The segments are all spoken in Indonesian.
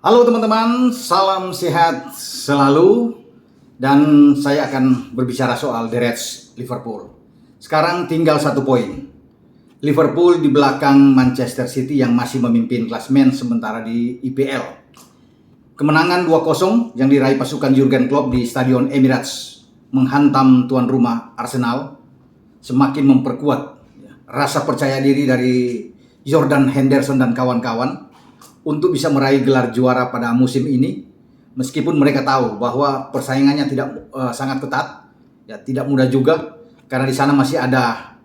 Halo teman-teman, salam sehat selalu. Dan saya akan berbicara soal The Reds Liverpool. Sekarang tinggal 1 poin. Liverpool di belakang Manchester City yang masih memimpin klasemen sementara di IPL. Kemenangan 2-0 yang diraih pasukan Jurgen Klopp di Stadion Emirates menghantam tuan rumah Arsenal semakin memperkuat rasa percaya diri dari Jordan Henderson dan kawan-kawan untuk bisa meraih gelar juara pada musim ini, meskipun mereka tahu bahwa persaingannya tidak sangat ketat, tidak mudah juga, karena di sana masih ada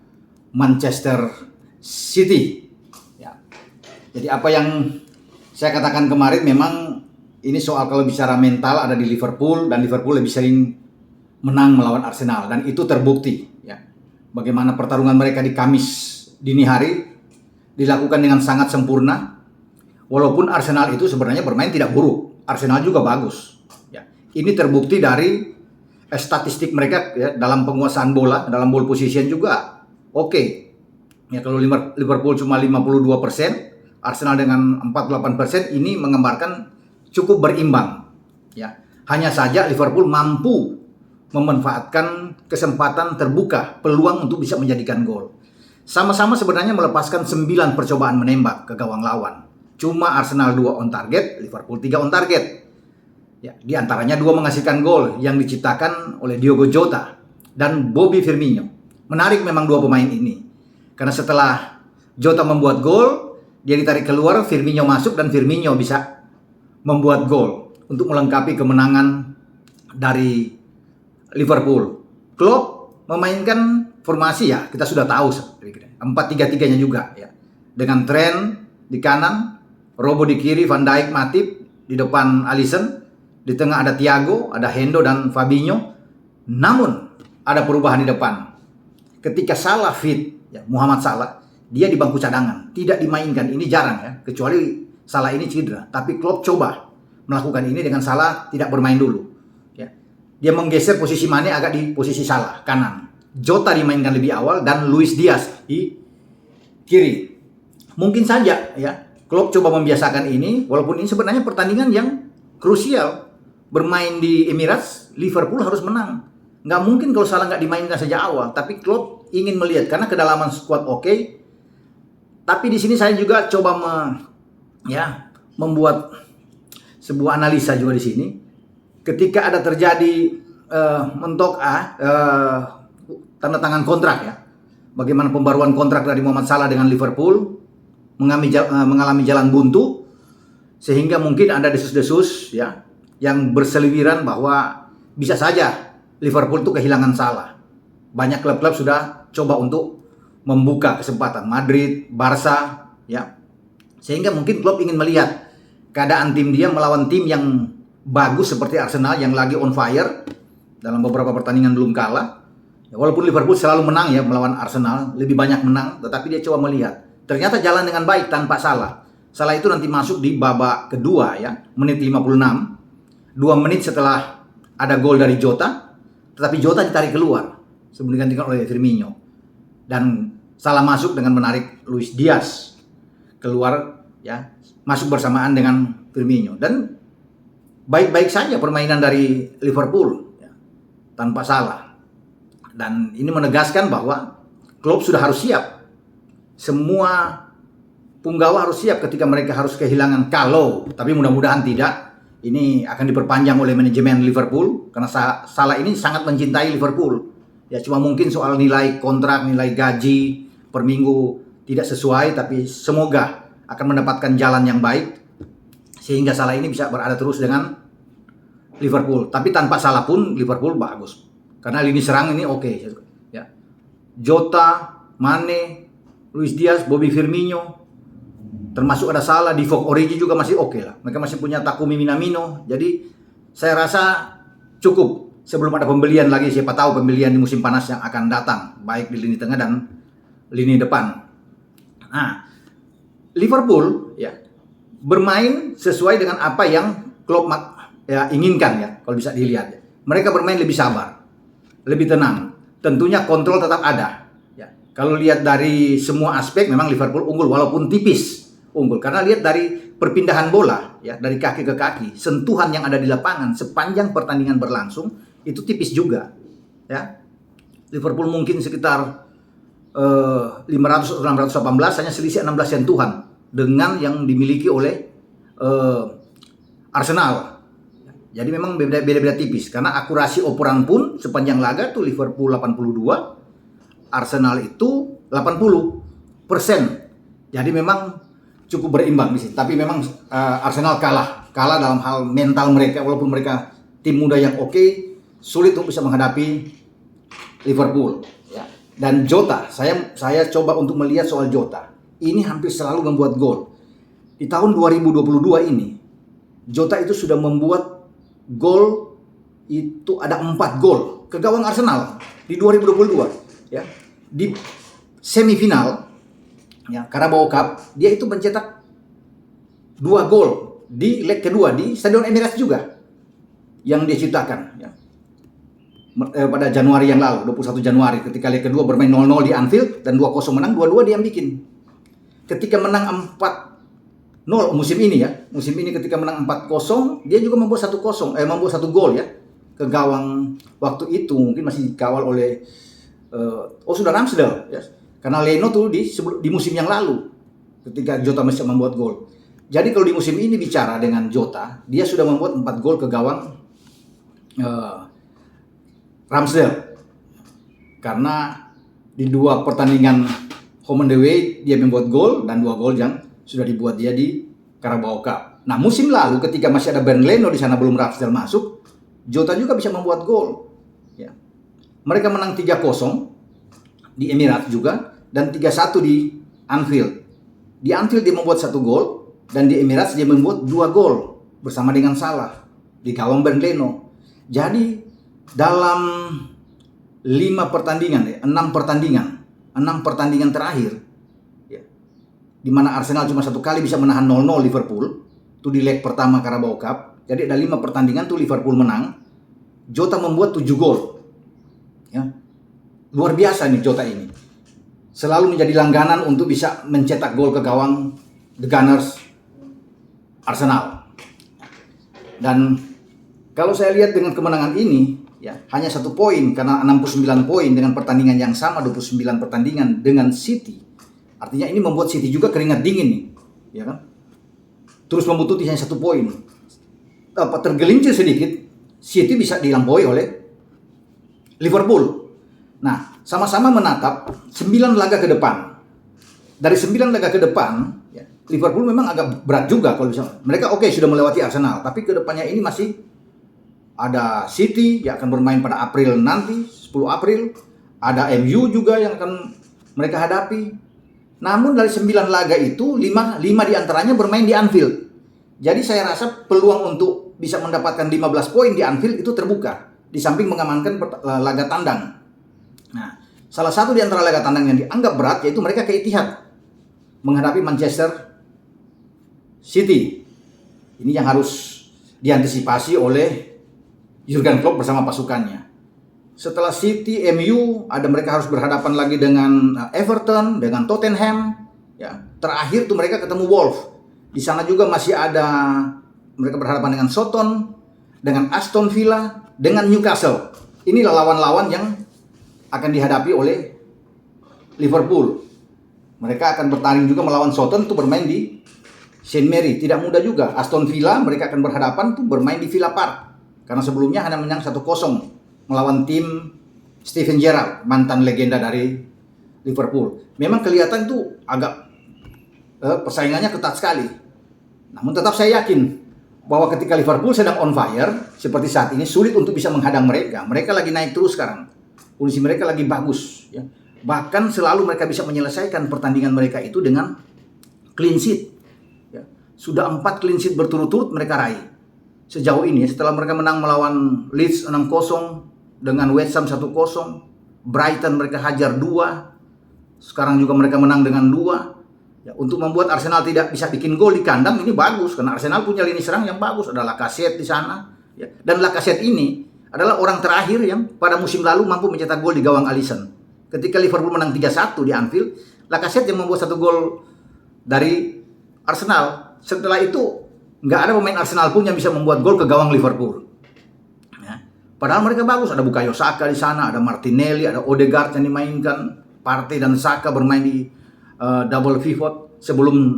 Manchester City. Jadi apa yang saya katakan kemarin, memang ini soal kalau bicara mental ada di Liverpool, dan Liverpool lebih sering menang melawan Arsenal, dan itu terbukti. Bagaimana pertarungan mereka di Kamis dini hari dilakukan dengan sangat sempurna. Walaupun Arsenal itu sebenarnya bermain tidak buruk, Arsenal juga bagus. Ini terbukti dari statistik mereka dalam penguasaan bola, dalam ball position juga oke. Kalau Liverpool cuma 52%, Arsenal dengan 48%, ini menggambarkan cukup berimbang. Hanya saja Liverpool mampu memanfaatkan kesempatan terbuka, peluang untuk bisa menjadikan gol. Sama-sama sebenarnya melepaskan 9 percobaan menembak ke gawang lawan. Cuma Arsenal 2 on target, Liverpool 3 on target. Di antaranya 2 menghasilkan gol yang diciptakan oleh Diogo Jota dan Bobby Firmino. Menarik memang 2 pemain ini. Karena setelah Jota membuat gol, dia ditarik keluar, Firmino masuk, dan Firmino bisa membuat gol untuk melengkapi kemenangan dari Liverpool. Klopp memainkan formasi kita sudah tahu 4-3-3-nya juga dengan Trent di kanan, Robo di kiri, Van Dijk, Matip di depan, Alisson di tengah, ada Thiago, ada Hendo dan Fabinho. Namun ada perubahan di depan. Ketika Salah fit, Muhammad Salah, dia di bangku cadangan, tidak dimainkan. Ini jarang kecuali Salah ini cedera. Tapi Klopp coba melakukan ini dengan Salah tidak bermain dulu. Dia menggeser posisi Mane agak di posisi Salah kanan. Jota dimainkan lebih awal dan Luis Diaz di kiri. Mungkin saja Klopp coba membiasakan ini, walaupun ini sebenarnya pertandingan yang krusial. Bermain di Emirates, Liverpool harus menang. Nggak mungkin kalau Salah nggak dimainkan sejak awal. Tapi Klopp ingin melihat karena kedalaman skuad oke. Tapi di sini saya juga coba membuat sebuah analisa juga di sini. Ketika ada terjadi tanda tangan kontrak bagaimana pembaruan kontrak dari Muhammad Salah dengan Liverpool mengalami jalan buntu, sehingga mungkin ada desus-desus yang berseliweran bahwa bisa saja Liverpool itu kehilangan Salah. Banyak klub-klub sudah coba untuk membuka kesempatan, Madrid, Barca sehingga mungkin Klopp ingin melihat keadaan tim dia melawan tim yang bagus seperti Arsenal yang lagi on fire, dalam beberapa pertandingan belum kalah. Walaupun Liverpool selalu menang melawan Arsenal, lebih banyak menang, tetapi dia coba melihat ternyata jalan dengan baik tanpa Salah. Salah itu nanti masuk di babak kedua menit 56, 2 menit setelah ada gol dari Jota, tetapi Jota ditarik keluar sebelum digantikan oleh Firmino, dan Salah masuk dengan menarik Luis Diaz keluar masuk bersamaan dengan Firmino, dan baik-baik saja permainan dari Liverpool tanpa Salah. Dan ini menegaskan bahwa Klopp sudah harus siap. Semua punggawa harus siap ketika mereka harus kehilangan, tapi mudah-mudahan tidak. Ini akan diperpanjang oleh manajemen Liverpool karena Salah ini sangat mencintai Liverpool. Cuma mungkin soal nilai kontrak, nilai gaji per minggu tidak sesuai, tapi semoga akan mendapatkan jalan yang baik sehingga Salah ini bisa berada terus dengan Liverpool. Tapi tanpa Salah pun Liverpool bagus. Karena lini serang ini oke. Jota, Mane, Luis Diaz, Bobby Firmino, termasuk ada Salah, Divock Origi juga masih oke lah. Mereka masih punya Takumi Minamino. Jadi saya rasa cukup sebelum ada pembelian lagi. Siapa tahu pembelian di musim panas yang akan datang, baik di lini tengah dan lini depan. Nah, Liverpool bermain sesuai dengan apa yang Klopp inginkan kalau bisa dilihat. Mereka bermain lebih sabar, lebih tenang. Tentunya kontrol tetap ada. Kalau lihat dari semua aspek memang Liverpool unggul, walaupun tipis unggul. Karena lihat dari perpindahan bola ya dari kaki ke kaki, sentuhan yang ada di lapangan sepanjang pertandingan berlangsung itu tipis juga ya. Liverpool mungkin sekitar 500 atau 618, hanya selisih 16 sentuhan dengan yang dimiliki oleh Arsenal. Jadi memang beda-beda tipis, karena akurasi operan pun sepanjang laga tuh Liverpool 82, Arsenal itu 80%. Jadi memang cukup berimbang di sini. Tapi memang Arsenal kalah dalam hal mental mereka, walaupun mereka tim muda yang oke, sulit untuk bisa menghadapi Liverpool. Ya. Dan Jota, saya coba untuk melihat soal Jota. Ini hampir selalu membuat gol. Di tahun 2022 ini, Jota itu sudah membuat gol itu ada 4 gol ke gawang Arsenal di 2022 ya. Di semifinal ya Carabao Cup dia itu mencetak 2 gol di leg kedua di Stadion Emirates juga yang dia ciptakan ya. Pada Januari yang lalu, 21 Januari ketika leg kedua bermain 0-0 di Anfield dan 2-0 menang, 2-2 dia yang bikin. Ketika menang 4-0 musim ini ketika menang 4-0 dia juga membuat 1-0 membuat 1 gol ya ke gawang. Waktu itu mungkin masih dikawal oleh sudah Ramsdale ya. Karena Leno tuh di musim yang lalu ketika Jota masih membuat gol. Jadi kalau di musim ini bicara dengan Jota, dia sudah membuat 4 gol ke gawang Ramsdale. Karena di 2 pertandingan home and away dia membuat gol, dan 2 gol yang sudah dibuat dia di Carabao Cup. Nah, musim lalu ketika masih ada Bernd Leno di sana, belum Ramsdale masuk, Jota juga bisa membuat gol. Ya. Mereka menang 3-0 di Emirates juga, dan 3-1 di Anfield. Di Anfield dia membuat 1 gol, dan di Emirates dia membuat 2 gol bersama dengan Salah di gawang Bernd Leno. Jadi dalam 6 pertandingan terakhir di mana Arsenal cuma 1 kali bisa menahan 0-0 Liverpool, itu di leg pertama Carabao Cup. Jadi ada 5 pertandingan tuh Liverpool menang, Jota membuat 7 gol. Ya. Luar biasa nih Jota ini. Selalu menjadi langganan untuk bisa mencetak gol ke gawang The Gunners Arsenal. Dan kalau saya lihat dengan kemenangan ini, ya hanya 1 poin karena 69 poin dengan pertandingan yang sama, 29 pertandingan dengan City. Artinya ini membuat City juga keringat dingin nih, ya kan? Terus membuntuti hanya 1 poin. Tergelincir sedikit, City bisa dilampaui oleh Liverpool. Nah, sama-sama menatap 9 laga ke depan. Dari 9 laga ke depan, ya, Liverpool memang agak berat juga kalau bisa. Mereka sudah melewati Arsenal, tapi ke depannya ini masih ada City yang akan bermain pada April nanti, 10 April. Ada MU juga yang akan mereka hadapi. Namun dari 9 laga itu 5 diantaranya bermain di Anfield. Jadi saya rasa peluang untuk bisa mendapatkan 15 poin di Anfield itu terbuka, di samping mengamankan laga tandang. Nah, salah satu di antara laga tandang yang dianggap berat yaitu mereka ke Etihad menghadapi Manchester City. Ini yang harus diantisipasi oleh Jurgen Klopp bersama pasukannya. Setelah City, MU, mereka harus berhadapan lagi dengan Everton, dengan Tottenham. Ya, terakhir tuh mereka ketemu Wolves. Di sana juga masih ada mereka berhadapan dengan Southampton, dengan Aston Villa, dengan Newcastle. Inilah lawan-lawan yang akan dihadapi oleh Liverpool. Mereka akan bertanding juga melawan Southampton itu bermain di St. Mary. Tidak mudah juga. Aston Villa mereka akan berhadapan tuh bermain di Villa Park. Karena sebelumnya hanya menang 1-0 melawan tim Steven Gerrard, mantan legenda dari Liverpool. Memang kelihatan tuh agak persaingannya ketat sekali. Namun tetap saya yakin bahwa ketika Liverpool sedang on fire seperti saat ini, sulit untuk bisa menghadang mereka. Mereka lagi naik terus sekarang. Kondisi mereka lagi bagus. Ya. Bahkan selalu mereka bisa menyelesaikan pertandingan mereka itu dengan clean sheet. Ya. Sudah 4 clean sheet berturut-turut mereka raih sejauh ini. Setelah mereka menang melawan Leeds 6-0, dengan West Ham 1-0, Brighton mereka hajar 2, sekarang juga mereka menang dengan 2. Ya, untuk membuat Arsenal tidak bisa bikin gol di kandang ini bagus, karena Arsenal punya lini serang yang bagus, ada Lacazette di sana. Ya. Dan Lacazette ini adalah orang terakhir yang pada musim lalu mampu mencetak gol di gawang Alisson. Ketika Liverpool menang 3-1 di Anfield, Lacazette yang membuat 1 gol dari Arsenal. setelah itu nggak ada pemain Arsenal pun yang bisa membuat gol ke gawang Liverpool. Ya. Padahal mereka bagus, ada Bukayo Saka di sana, ada Martinelli, ada Odegaard yang dimainkan, Partey dan Saka bermain di double pivot sebelum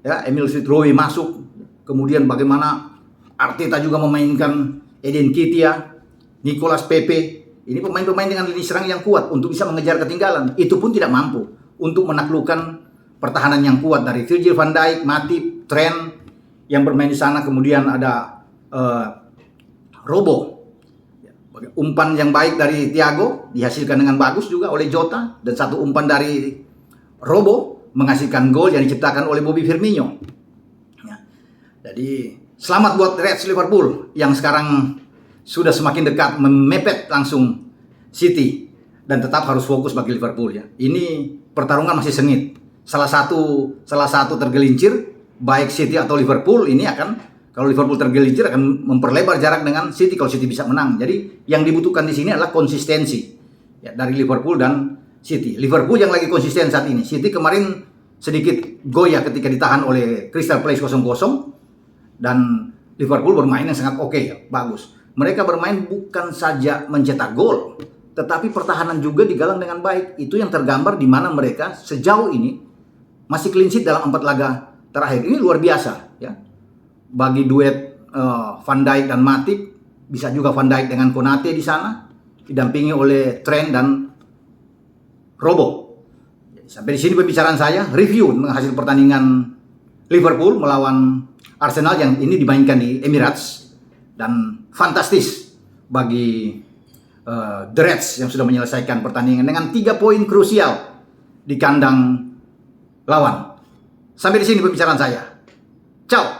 Emil Smith Rowe masuk. Kemudian bagaimana Arteta juga memainkan Eden Nketiah, Nicolas Pepe. Ini pemain-pemain dengan lini serang yang kuat untuk bisa mengejar ketinggalan. Itu pun tidak mampu untuk menaklukkan pertahanan yang kuat dari Virgil van Dijk, Matip, Trent yang bermain di sana. Kemudian ada Robo. Umpan yang baik dari Thiago dihasilkan dengan bagus juga oleh Jota, dan satu umpan dari Robo menghasilkan gol yang diciptakan oleh Bobby Firmino. Ya. Jadi selamat buat Reds Liverpool yang sekarang sudah semakin dekat memepet langsung City, dan tetap harus fokus bagi Liverpool ya. Ini pertarungan masih sengit. Salah satu tergelincir, baik City atau Liverpool, ini akan, kalau Liverpool tergelincir akan memperlebar jarak dengan City kalau City bisa menang. Jadi yang dibutuhkan di sini adalah konsistensi ya, dari Liverpool dan City. Liverpool yang lagi konsisten saat ini. City kemarin sedikit goyah ketika ditahan oleh Crystal Palace 0-0, dan Liverpool bermain yang sangat oke ya, bagus. Mereka bermain bukan saja mencetak gol, tetapi pertahanan juga digalang dengan baik. Itu yang tergambar di mana mereka sejauh ini masih clean sheet dalam 4 laga terakhir. Ini luar biasa ya. Bagi duet Van Dijk dan Matip, bisa juga Van Dijk dengan Konate di sana, didampingi oleh Trent dan Robo. Sampai di sini pembicaraan saya, review tentang hasil pertandingan Liverpool melawan Arsenal yang ini dimainkan di Emirates, dan fantastis bagi The Reds yang sudah menyelesaikan pertandingan dengan 3 poin krusial di kandang lawan. Sampai di sini pembicaraan saya. Ciao.